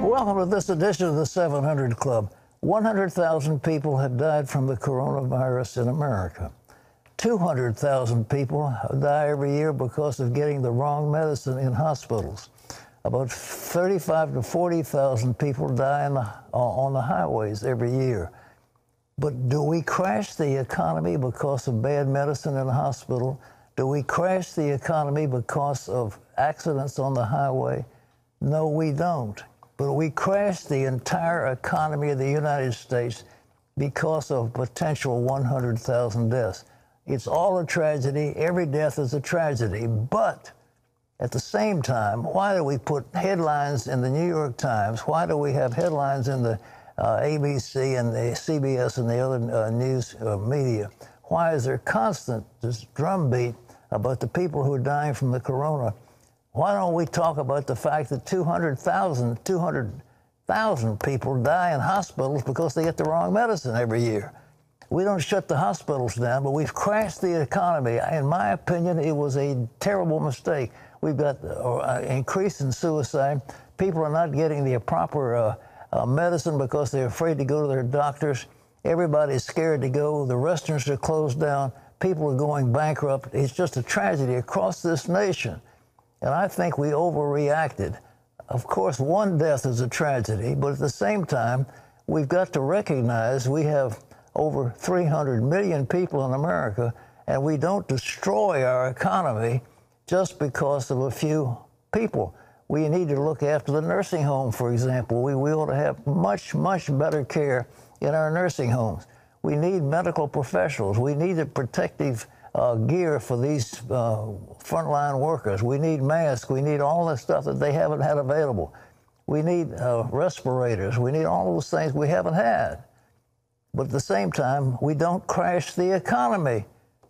Welcome to this edition of the 700 Club. 100,000 people have died from the coronavirus in America. 200,000 people die every year because of getting the wrong medicine in hospitals. About 35 to 40,000 people die on the highways every year. But do we crash the economy because of bad medicine in the hospital? Do we crash the economy because of accidents on the highway? No, we don't. But we crash the entire economy of the United States because of potential 100,000 deaths. It's all a tragedy. Every death is a tragedy. But at the same time, why do we put headlines in the New York Times? Why do we have headlines in the ABC and the CBS and the other news media? Why is there constant this drumbeat about the people who are dying from the corona? Why don't we talk about the fact that 200,000 people die in hospitals because they get the wrong medicine every year? We don't shut the hospitals down, but we've crashed the economy. In my opinion, it was a terrible mistake. We've got an increase in suicide. People are not getting the proper medicine because they're afraid to go to their doctors. Everybody's scared to go. The restaurants are closed down. People are going bankrupt. It's just a tragedy across this nation. And I think we overreacted. Of course, one death is a tragedy, but at the same time, we've got to recognize we have over 300 million people in America, and we don't destroy our economy just because of a few people. We need to look after the nursing home, for example. We ought to have much, much better care in our nursing homes. We need medical professionals. We need the protective gear for these frontline workers. We need masks. We need all the stuff that they haven't had available. We need respirators. We need all those things we haven't had. But at the same time, we don't crash the economy.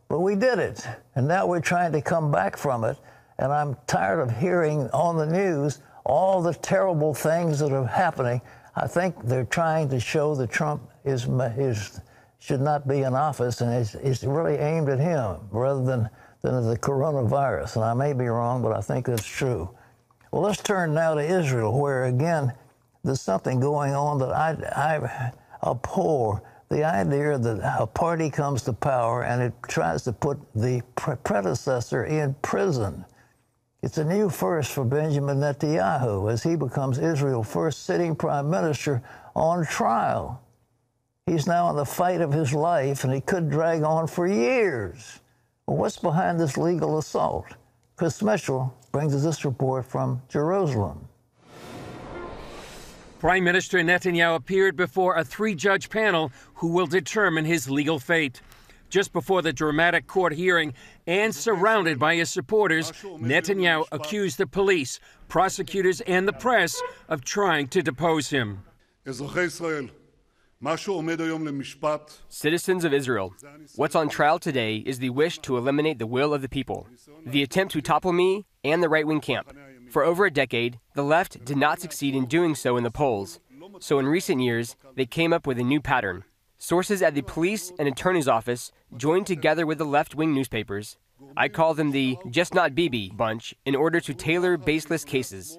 But we did it. And now we're trying to come back from it. And I'm tired of hearing on the news all the terrible things that are happening. I think they're trying to show that Trump should not be in office, and it's really aimed at him rather than the coronavirus. And I may be wrong, but I think that's true. Well, let's turn now to Israel, where, again, there's something going on that I abhor. The idea that a party comes to power and it tries to put the predecessor in prison. It's a new first for Benjamin Netanyahu as he becomes Israel's first sitting prime minister on trial. He's now in the fight of his life, and he could drag on for years. Well, what's behind this legal assault? Chris Mitchell brings us this report from Jerusalem. Prime Minister Netanyahu appeared before a three-judge panel who will determine his legal fate. Just before the dramatic court hearing and surrounded by his supporters, Netanyahu accused the police, prosecutors, and the press of trying to depose him. Citizens of Israel, what's on trial today is the wish to eliminate the will of the people, the attempt to topple me and the right-wing camp. For over a decade, the left did not succeed in doing so in the polls. So in recent years, they came up with a new pattern. Sources at the police and attorney's office joined together with the left-wing newspapers. I call them the Just Not Bibi bunch in order to tailor baseless cases.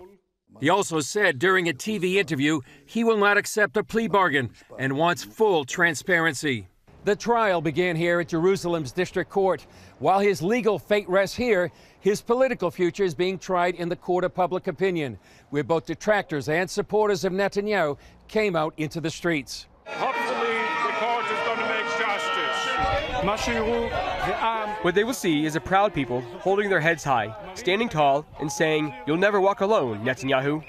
He also said during a TV interview he will not accept a plea bargain and wants full transparency. The trial began here at Jerusalem's district court. While his legal fate rests here, his political future is being tried in the court of public opinion, where both detractors and supporters of Netanyahu came out into the streets. Hopefully, the court is going to make justice. What they will see is a proud people holding their heads high, standing tall, and saying, "You'll never walk alone, Netanyahu."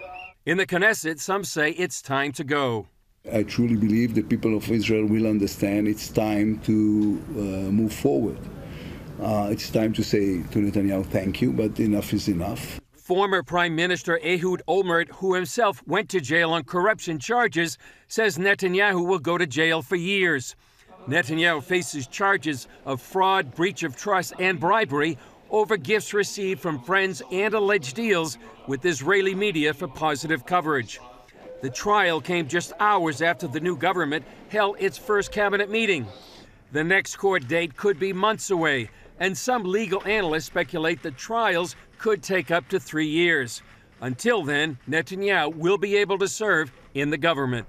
In the Knesset, some say it's time to go. I truly believe the people of Israel will understand it's time to move forward. It's time to say to Netanyahu, thank you, but enough is enough. Former Prime Minister Ehud Olmert, who himself went to jail on corruption charges, says Netanyahu will go to jail for years. Netanyahu faces charges of fraud, breach of trust, and bribery over gifts received from friends and alleged deals with Israeli media for positive coverage. The trial came just hours after the new government held its first cabinet meeting. The next court date could be months away, and some legal analysts speculate the trials could take up to 3 years. Until then, Netanyahu will be able to serve in the government.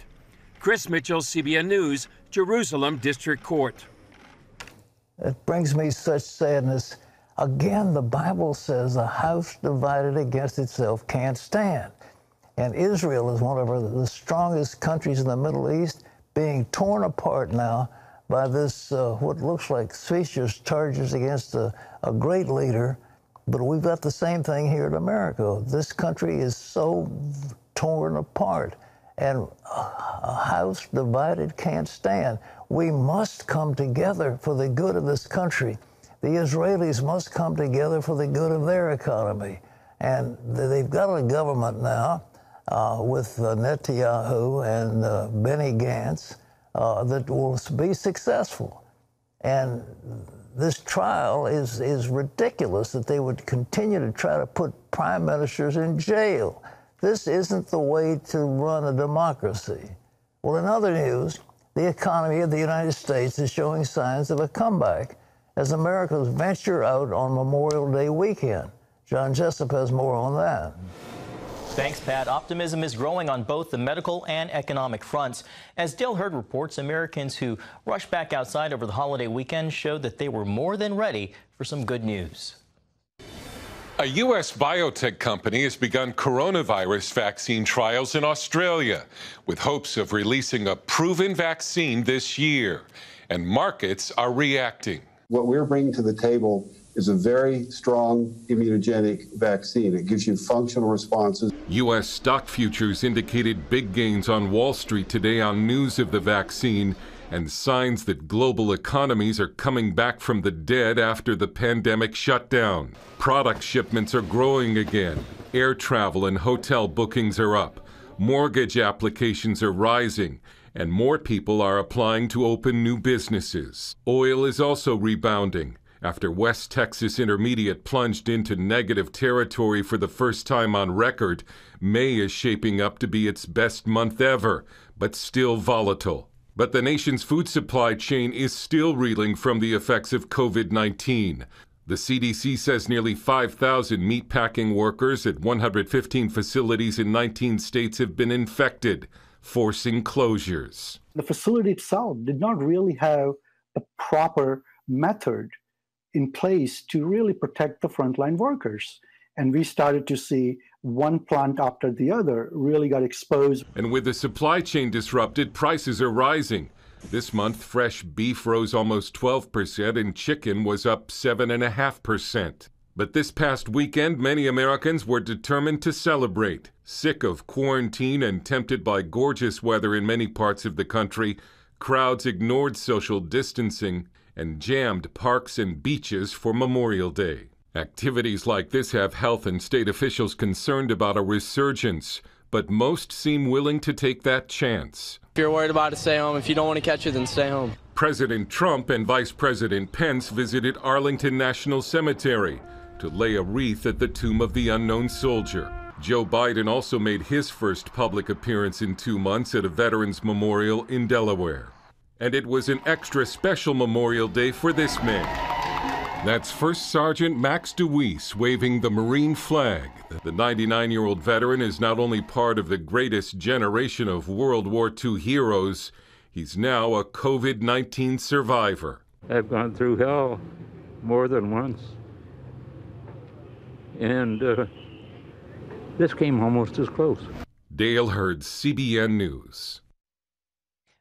Chris Mitchell, CBN News, Jerusalem District Court. It brings me such sadness. Again, the Bible says a house divided against itself can't stand. And Israel is one of the strongest countries in the Middle East, being torn apart now by this, what looks like specious charges against a great leader. But we've got the same thing here in America. This country is so torn apart. And a house divided can't stand. We must come together for the good of this country. The Israelis must come together for the good of their economy. And they've got a government now with Netanyahu and Benny Gantz that will be successful. And this trial is ridiculous that they would continue to try to put prime ministers in jail. This isn't the way to run a democracy. Well, in other news, the economy of the United States is showing signs of a comeback as Americans venture out on Memorial Day weekend. John Jessup has more on that. Thanks, Pat. Optimism is growing on both the medical and economic fronts. As Dale Hurd reports, Americans who rushed back outside over the holiday weekend showed that they were more than ready for some good news. A U.S. biotech company has begun coronavirus vaccine trials in Australia with hopes of releasing a proven vaccine this year. And markets are reacting. What we're bringing to the table is a very strong immunogenic vaccine. It gives you functional responses. U.S. stock futures indicated big gains on Wall Street today on news of the vaccine and signs that global economies are coming back from the dead after the pandemic shutdown. Product shipments are growing again. Air travel and hotel bookings are up. Mortgage applications are rising. And more people are applying to open new businesses. Oil is also rebounding. After West Texas Intermediate plunged into negative territory for the first time on record, May is shaping up to be its best month ever, but still volatile. But the nation's food supply chain is still reeling from the effects of COVID-19. The CDC says nearly 5,000 meatpacking workers at 115 facilities in 19 states have been infected, forcing closures. The facility itself did not really have a proper method in place to really protect the frontline workers. And we started to see one plant after the other really got exposed. And with the supply chain disrupted, prices are rising. This month, fresh beef rose almost 12% and chicken was up 7.5%. But this past weekend, many Americans were determined to celebrate. Sick of quarantine and tempted by gorgeous weather in many parts of the country, crowds ignored social distancing and jammed parks and beaches for Memorial Day. Activities like this have health and state officials concerned about a resurgence, but most seem willing to take that chance. If you're worried about it, stay home. If you don't want to catch it, then stay home. President Trump and Vice President Pence visited Arlington National Cemetery to lay a wreath at the tomb of the unknown soldier. Joe Biden also made his first public appearance in 2 months at a Veterans Memorial in Delaware. And it was an extra special Memorial Day for this man. That's First Sergeant Max DeWeese waving the Marine flag. The 99-year-old veteran is not only part of the greatest generation of World War II heroes, he's now a COVID-19 survivor. I've gone through hell more than once. And this came almost as close. Dale Hurd, CBN News.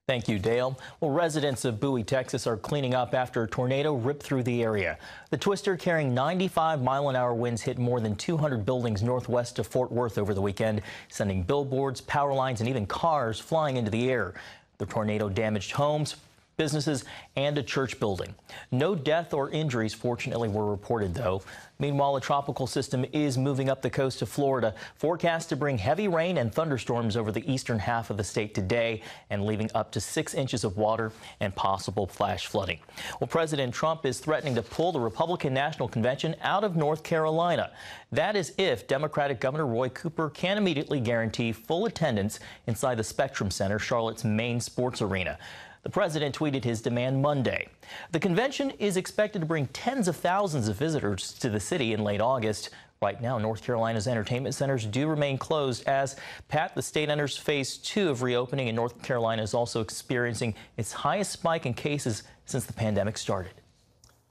Thank you, Dale. Well, residents of Bowie, Texas are cleaning up after a tornado ripped through the area. The twister, carrying 95-mile-an-hour winds, hit more than 200 buildings northwest of Fort Worth over the weekend, sending billboards, power lines, and even cars flying into the air. The tornado damaged homes, businesses, and a church building. No death or injuries, fortunately, were reported, though. Meanwhile, a tropical system is moving up the coast of Florida, forecast to bring heavy rain and thunderstorms over the eastern half of the state today, and leaving up to 6 inches of water and possible flash flooding. Well, President Trump is threatening to pull the Republican National Convention out of North Carolina. That is if Democratic Governor Roy Cooper can immediately guarantee full attendance inside the Spectrum Center, Charlotte's main sports arena. The president tweeted his demand Monday. The convention is expected to bring tens of thousands of visitors to the city in late August. Right now, North Carolina's entertainment centers do remain closed as, Pat, the state enters phase 2 of reopening, and North Carolina is also experiencing its highest spike in cases since the pandemic started.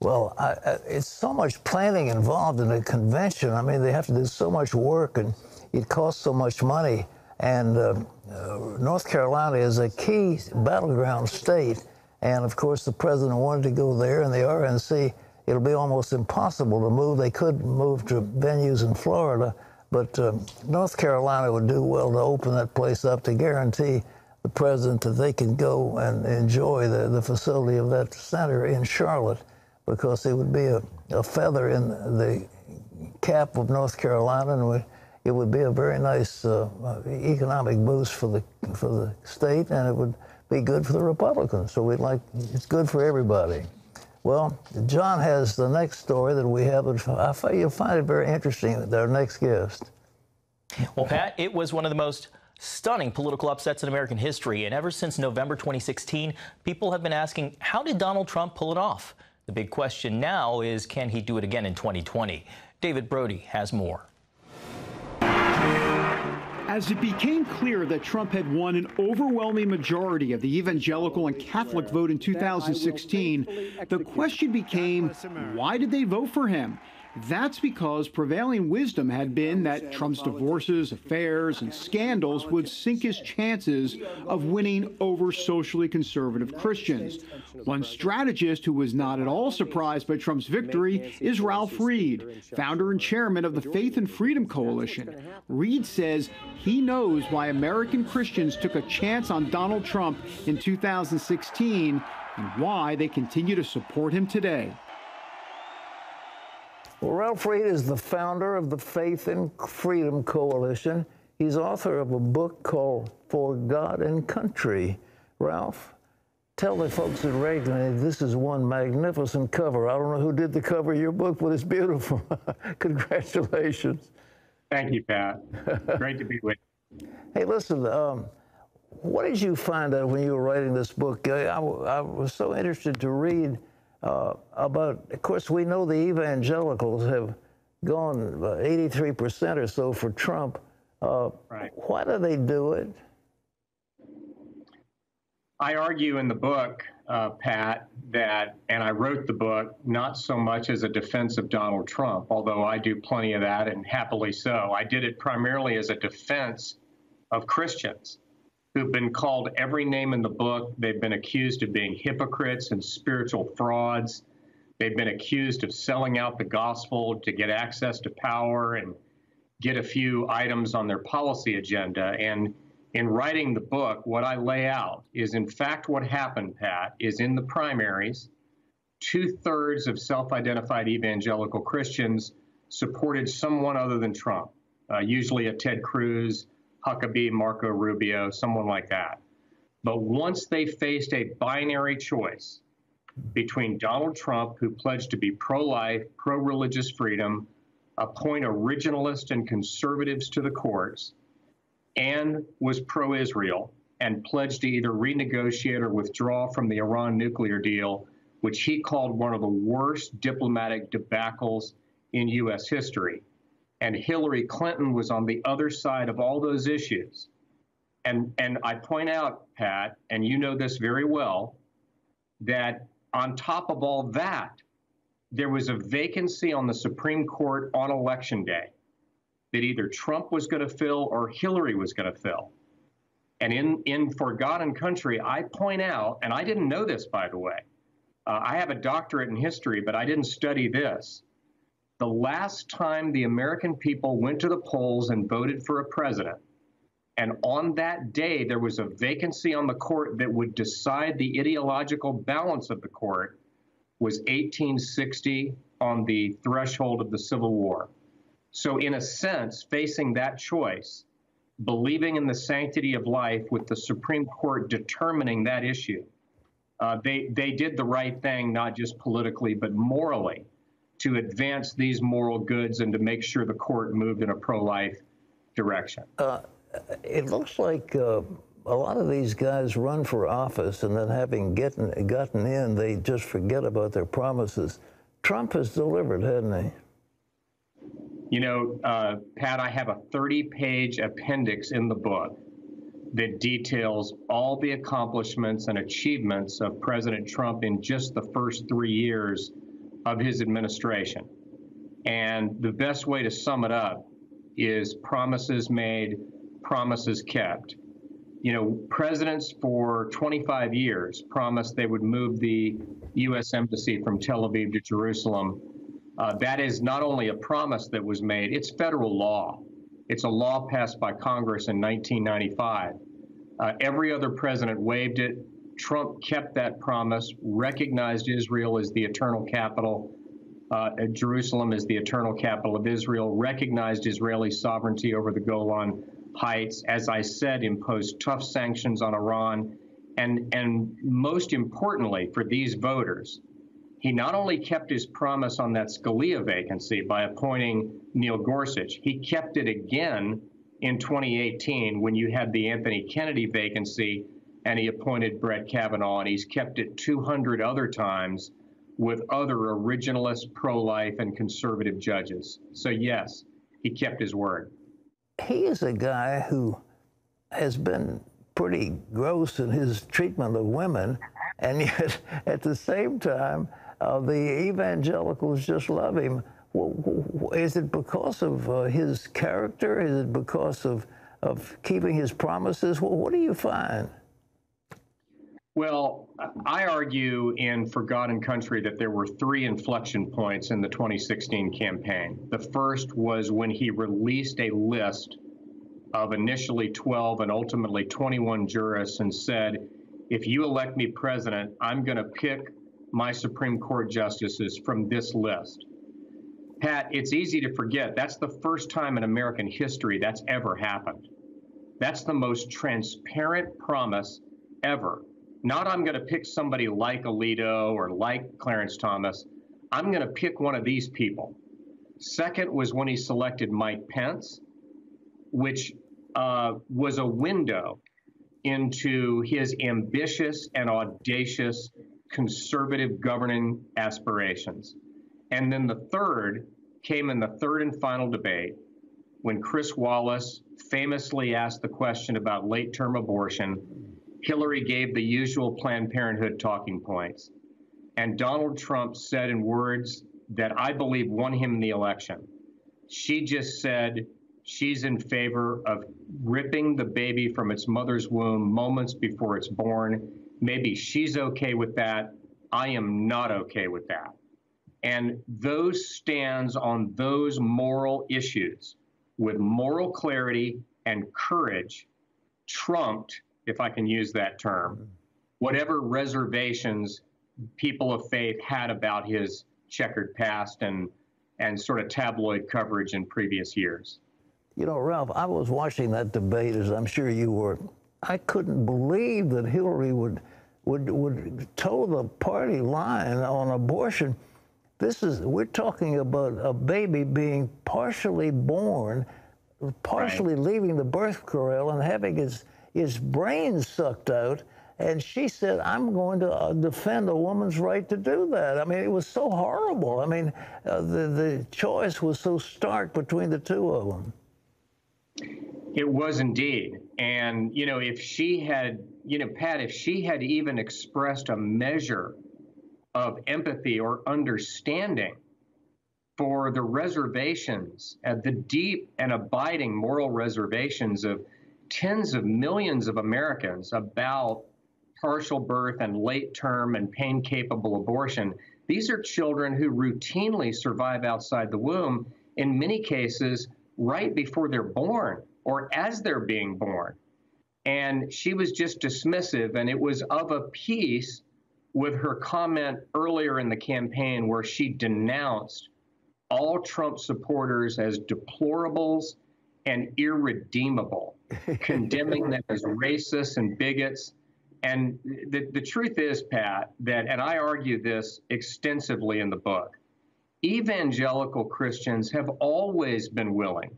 Well, it's so much planning involved in a convention. I mean, they have to do so much work, and it costs so much money. And North Carolina is a key battleground state. And, of course, the president wanted to go there, and the RNC, it'll be almost impossible to move. They could move to venues in Florida, but North Carolina would do well to open that place up to guarantee the president that they can go and enjoy the facility of that center in Charlotte, because it would be a feather in the cap of North Carolina, and it would be a very nice economic boost for the state, and it would be good for the Republicans. So it's good for everybody. Well, John has the next story that we have. You'll find it very interesting, our next guest. Well, Pat, it was one of the most stunning political upsets in American history. And ever since November 2016, people have been asking, how did Donald Trump pull it off? The big question now is, can he do it again in 2020? David Brody has more. As it became clear that Trump had won an overwhelming majority of the evangelical and Catholic vote in 2016, the question became, why did they vote for him? That's because prevailing wisdom had been that Trump's divorces, affairs, and scandals would sink his chances of winning over socially conservative Christians. One strategist who was not at all surprised by Trump's victory is Ralph Reed, founder and chairman of the Faith and Freedom Coalition. Reed says he knows why American Christians took a chance on Donald Trump in 2016 and why they continue to support him today. Well, Ralph Reed is the founder of the Faith and Freedom Coalition. He's author of a book called For God and Country. Ralph, tell the folks at Reagan, this is one magnificent cover. I don't know who did the cover of your book, but it's beautiful. Congratulations. Thank you, Pat. Great to be with you. Hey, listen, what did you find out when you were writing this book? I was so interested to read about, of course, we know the evangelicals have gone 83% or so for Trump. Right. Why do they do it? I argue in the book, Pat, that, and I wrote the book not so much as a defense of Donald Trump, although I do plenty of that, and happily so. I did it primarily as a defense of Christians who've been called every name in the book. They've been accused of being hypocrites and spiritual frauds. They've been accused of selling out the gospel to get access to power and get a few items on their policy agenda. And in writing the book, what I lay out is, in fact, what happened, Pat, is in the primaries, 2/3 of self-identified evangelical Christians supported someone other than Trump, usually a Ted Cruz, Huckabee, Marco Rubio, someone like that. But once they faced a binary choice between Donald Trump, who pledged to be pro-life, pro-religious freedom, appoint originalists and conservatives to the courts, and was pro-Israel, and pledged to either renegotiate or withdraw from the Iran nuclear deal, which he called one of the worst diplomatic debacles in U.S. history. And Hillary Clinton was on the other side of all those issues. And I point out, Pat, and you know this very well, that on top of all that, there was a vacancy on the Supreme Court on Election Day that either Trump was going to fill or Hillary was going to fill. And in For God and Country, I point out, and I didn't know this, by the way, I have a doctorate in history, but I didn't study this. The last time the American people went to the polls and voted for a president, and on that day there was a vacancy on the court that would decide the ideological balance of the court, was 1860 on the threshold of the Civil War. So in a sense, facing that choice, believing in the sanctity of life with the Supreme Court determining that issue, they did the right thing, not just politically, but morally, to advance these moral goods and to make sure the court moved in a pro-life direction. It looks like a lot of these guys run for office, and then having gotten in, they just forget about their promises. Trump has delivered, hasn't he? You know, Pat, I have a 30-page appendix in the book that details all the accomplishments and achievements of President Trump in just the first 3 years of his administration. And the best way to sum it up is promises made, promises kept. You know, presidents for 25 years promised they would move the U.S. Embassy from Tel Aviv to Jerusalem. That is not only a promise that was made, it's federal law. It's a law passed by Congress in 1995. Every other president waived it. Trump kept that promise, recognized Israel as the eternal capital, Jerusalem as the eternal capital of Israel, recognized Israeli sovereignty over the Golan Heights, as I said, imposed tough sanctions on Iran, and most importantly for these voters, he not only kept his promise on that Scalia vacancy by appointing Neil Gorsuch, he kept it again in 2018 when you had the Anthony Kennedy vacancy and he appointed Brett Kavanaugh, and he's kept it 200 other times with other originalist, pro-life, and conservative judges. So yes, he kept his word. He is a guy who has been pretty gross in his treatment of women, and yet at the same time, the evangelicals just love him. Is it because of his character? Is it because of keeping his promises? What do you find? Well, I argue in For God and Country that there were 3 inflection points in the 2016 campaign. The first was when he released a list of initially 12 and ultimately 21 jurists and said, if you elect me president, I'm going to pick my Supreme Court justices from this list. Pat, it's easy to forget that's the first time in American history that's ever happened. That's the most transparent promise ever. Not I'm going to pick somebody like Alito or like Clarence Thomas. I'm going to pick one of these people. Second was when he selected Mike Pence, which was a window into his ambitious and audacious conservative governing aspirations. And then the third came in the third and final debate when Chris Wallace famously asked the question about late-term abortion. Hillary gave the usual Planned Parenthood talking points. And Donald Trump said in words that I believe won him the election. She just said she's in favor of ripping the baby from its mother's womb moments before it's born. Maybe she's okay with that. I am not okay with that. And those stands on those moral issues with moral clarity and courage trumped, if I can use that term, whatever reservations people of faith had about his checkered past and sort of tabloid coverage in previous years. You know, Ralph, I was watching that debate, as I'm sure you were. I couldn't believe that Hillary would toe the party line on abortion. We're talking about a baby being partially born, partially leaving the birth canal and having his brains sucked out. And she said, I'm going to defend a woman's right to do that. I mean, it was so horrible. I mean, the choice was so stark between the two of them. It was indeed. And, you know, if she had, you know, Pat, if she had even expressed a measure of empathy or understanding for the reservations, the deep and abiding moral reservations of tens of millions of Americans about partial birth and late-term and pain-capable abortion. These are children who routinely survive outside the womb, in many cases, right before they're born or as they're being born. And she was just dismissive, and it was of a piece with her comment earlier in the campaign where she denounced all Trump supporters as deplorables and irredeemable, condemning them as racists and bigots. And the truth is, Pat, that, and I argue this extensively in the book, evangelical Christians have always been willing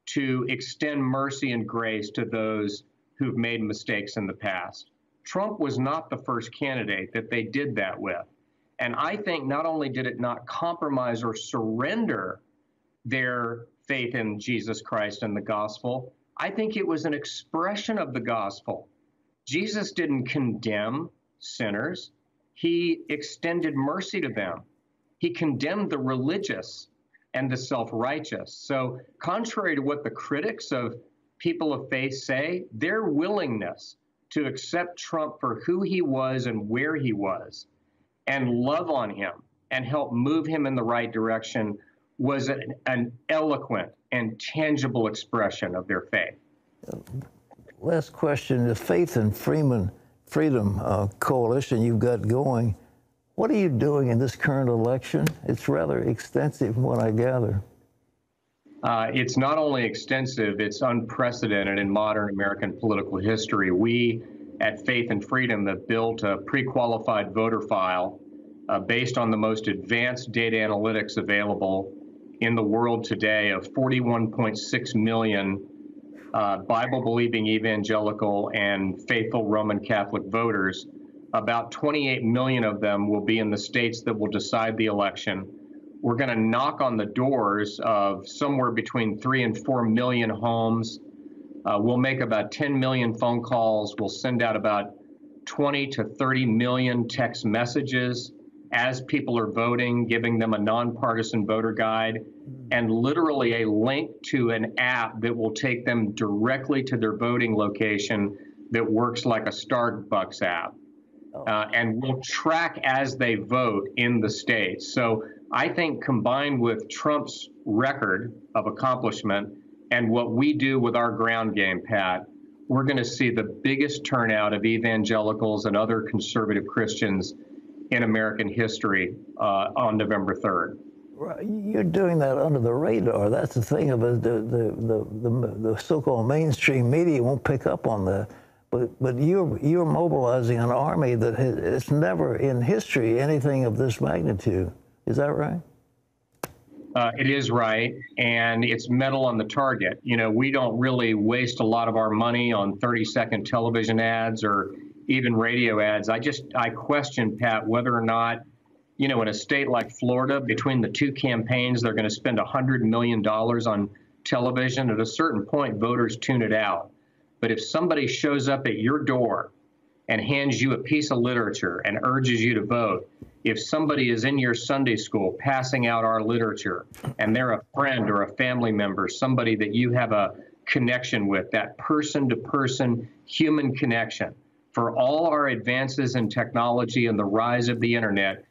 to extend mercy and grace to those who've made mistakes in the past. Trump was not the first candidate that they did that with. And I think not only did it not compromise or surrender their faith in Jesus Christ and the gospel. I think it was an expression of the gospel. Jesus didn't condemn sinners. He extended mercy to them. He condemned the religious and the self-righteous. So contrary to what the critics of people of faith say, their willingness to accept Trump for who he was and where he was and love on him and help move him in the right direction was an eloquent and tangible expression of their faith. Last question, the Faith and Freedom Coalition you've got going, what are you doing in this current election? It's rather extensive from what I gather. It's not only extensive, it's unprecedented in modern American political history. We at Faith and Freedom have built a pre-qualified voter file based on the most advanced data analytics available in the world today of 41.6 million Bible-believing evangelical and faithful Roman Catholic voters. About 28 million of them will be in the states that will decide the election. We're going to knock on the doors of somewhere between 3 and 4 million homes. We'll make about 10 million phone calls. We'll send out about 20 to 30 million text messages as people are voting, giving them a nonpartisan voter guide, and literally a link to an app that will take them directly to their voting location that works like a Starbucks app. And we'll track as they vote in the states. So I think combined with Trump's record of accomplishment and what we do with our ground game, Pat, we're going to see the biggest turnout of evangelicals and other conservative Christians in American history on November 3rd. You're doing that under the radar. That's the thing of it. The so-called mainstream media won't pick up on that. But you're mobilizing an army that it's never in history anything of this magnitude. Is that right? It is right, and it's metal on the target. You know, we don't really waste a lot of our money on 30-second television ads or even radio ads. I question, Pat, whether or not, you know, in a state like Florida, between the two campaigns, they're going to spend $100 million on television. At a certain point, voters tune it out. But if somebody shows up at your door and hands you a piece of literature and urges you to vote, if somebody is in your Sunday school passing out our literature and they're a friend or a family member, somebody that you have a connection with, that person-to-person human connection, for all our advances in technology and the rise of the internet,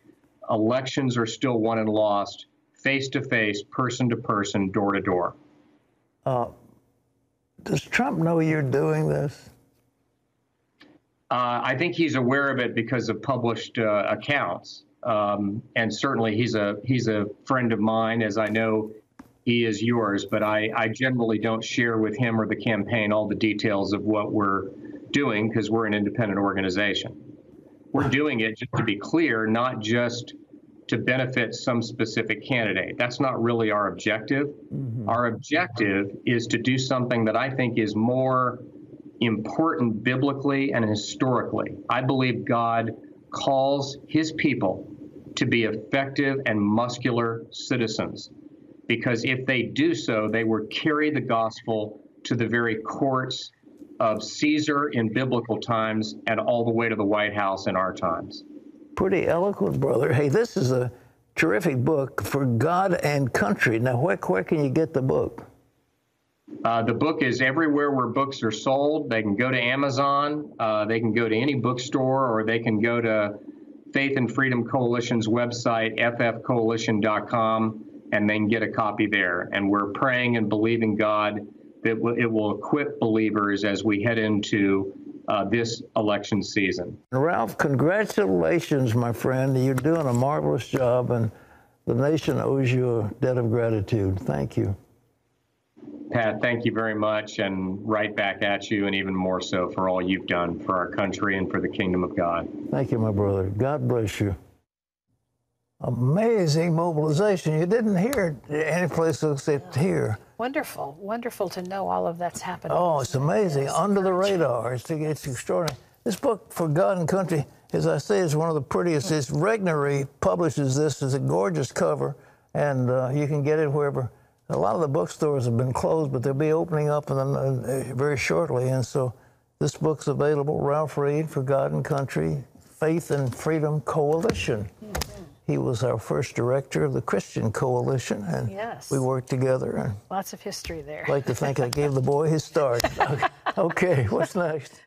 elections are still won and lost face-to-face, person-to-person, door-to-door. Does Trump know you're doing this? I think he's aware of it because of published accounts, and certainly he's a friend of mine, as I know he is yours. But I generally don't share with him or the campaign all the details of what we're doing because we're an independent organization. We're doing it, just to be clear, not just to benefit some specific candidate. That's not really our objective. Mm-hmm. Our objective is to do something that I think is more important biblically and historically. I believe God calls his people to be effective and muscular citizens, because if they do so, they will carry the gospel to the very courts of Caesar in biblical times and all the way to the White House in our times. Pretty eloquent, brother. Hey, this is a terrific book, For God and Country. Now, where can you get the book? The book is everywhere where books are sold. They can go to Amazon, they can go to any bookstore, or they can go to Faith and Freedom Coalition's website, ffcoalition.com, and they can get a copy there. And we're praying and believing God that it will equip believers as we head into this election season. Ralph, congratulations, my friend. You're doing a marvelous job, and the nation owes you a debt of gratitude. Thank you. Pat, thank you very much, and right back at you, and even more so for all you've done for our country and for the kingdom of God. Thank you, my brother. God bless you. Amazing mobilization. You didn't hear it any place except here. Wonderful, wonderful to know all of that's happening. Oh, it's amazing. Under the radar. It's extraordinary. This book, For God and Country, as I say, is one of the prettiest. It's Regnery publishes this. It's a gorgeous cover, and you can get it wherever A lot of the bookstores have been closed, but they'll be opening up very shortly. And so this book's available, Ralph Reed, For God and Country, Faith and Freedom Coalition. He was our first director of the Christian Coalition, and we worked together. And lots of history there. I'd like to think I gave the boy his start. Okay, what's next?